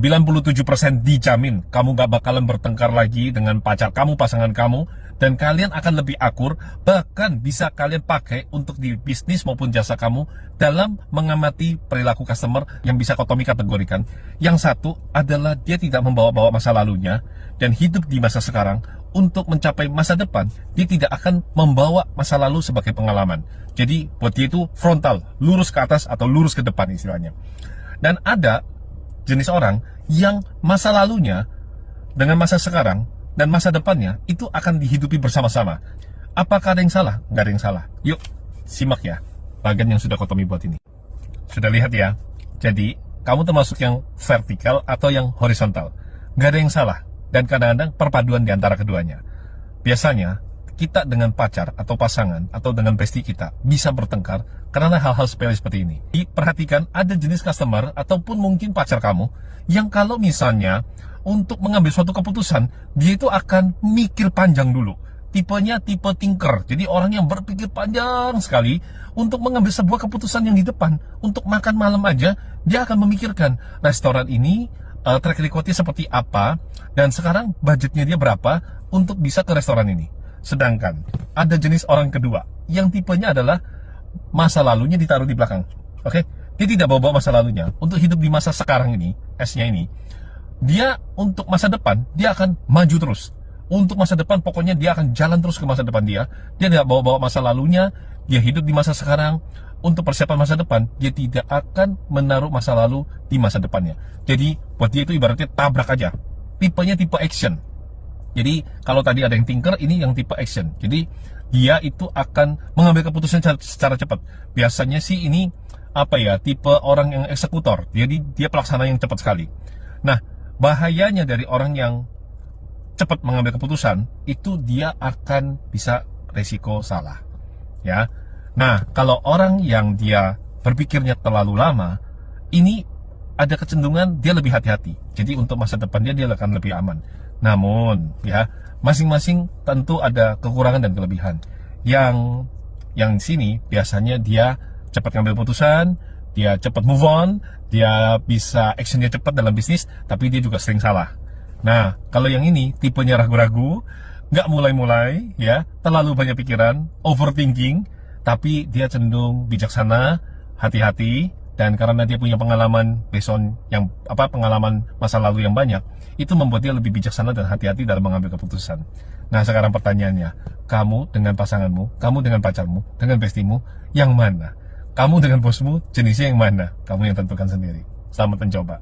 97% dijamin kamu gak bakalan bertengkar lagi dengan pacar kamu, pasangan kamu, dan kalian akan lebih akur, bahkan bisa kalian pakai untuk di bisnis maupun jasa kamu dalam mengamati perilaku customer yang bisa Tommy kategorikan. Yang satu adalah dia tidak membawa-bawa masa lalunya dan hidup di masa sekarang untuk mencapai masa depan. Dia tidak akan membawa masa lalu sebagai pengalaman. Jadi buat dia itu frontal, lurus ke atas atau lurus ke depan istilahnya. Dan ada jenis orang yang masa lalunya dengan masa sekarang dan masa depannya itu akan dihidupi bersama-sama. Apakah ada yang salah? Nggak ada yang salah. Yuk, simak ya bagian yang sudah Tommy buat ini. Sudah lihat ya? Jadi, kamu termasuk yang vertikal atau yang horizontal. Nggak ada yang salah. Dan kadang-kadang perpaduan di antara keduanya. Biasanya, kita dengan pacar atau pasangan atau dengan bestie kita bisa bertengkar karena hal-hal sepele seperti ini. Perhatikan, ada jenis customer ataupun mungkin pacar kamu yang kalau misalnya untuk mengambil suatu keputusan, dia itu akan mikir panjang dulu. Tipenya tipe thinker, jadi orang yang berpikir panjang sekali untuk mengambil sebuah keputusan yang di depan. Untuk makan malam aja, dia akan memikirkan restoran ini, track recordnya seperti apa, dan sekarang budgetnya dia berapa untuk bisa ke restoran ini. Sedangkan ada jenis orang kedua yang tipenya adalah masa lalunya ditaruh di belakang. Oke? Dia tidak bawa-bawa masa lalunya untuk hidup di masa sekarang ini, S-nya ini. Dia untuk masa depan, dia akan maju terus. Untuk masa depan, pokoknya dia akan jalan terus ke masa depan dia. Dia tidak bawa-bawa masa lalunya, dia hidup di masa sekarang. Untuk persiapan masa depan, dia tidak akan menaruh masa lalu di masa depannya. Jadi, buat dia itu ibaratnya tabrak aja. Tipenya tipe action. Jadi kalau tadi ada yang thinker, ini yang tipe action. Jadi dia itu akan mengambil keputusan secara cepat. Biasanya sih ini tipe orang yang eksekutor. Jadi dia pelaksana yang cepat sekali. Nah, bahayanya dari orang yang cepat mengambil keputusan itu dia akan bisa resiko salah. Ya. Nah, kalau orang yang dia berpikirnya terlalu lama, ini ada kecenderungan dia lebih hati-hati. Jadi untuk masa depan dia akan lebih aman. Namun ya, masing-masing tentu ada kekurangan dan kelebihan. Yang sini biasanya dia cepat ngambil keputusan, dia cepat move on, dia bisa actionnya cepat dalam bisnis, tapi dia juga sering salah. Nah, kalau yang ini tipenya ragu-ragu, nggak mulai-mulai, ya, terlalu banyak pikiran, overthinking, tapi dia cenderung bijaksana, hati-hati. Dan karena dia punya pengalaman pengalaman masa lalu yang banyak, itu membuat dia lebih bijaksana dan hati-hati dalam mengambil keputusan. Nah, sekarang pertanyaannya, kamu dengan pasanganmu, kamu dengan pacarmu, dengan bestimu, yang mana? Kamu dengan bosmu, jenisnya yang mana? Kamu yang tentukan sendiri. Selamat mencoba.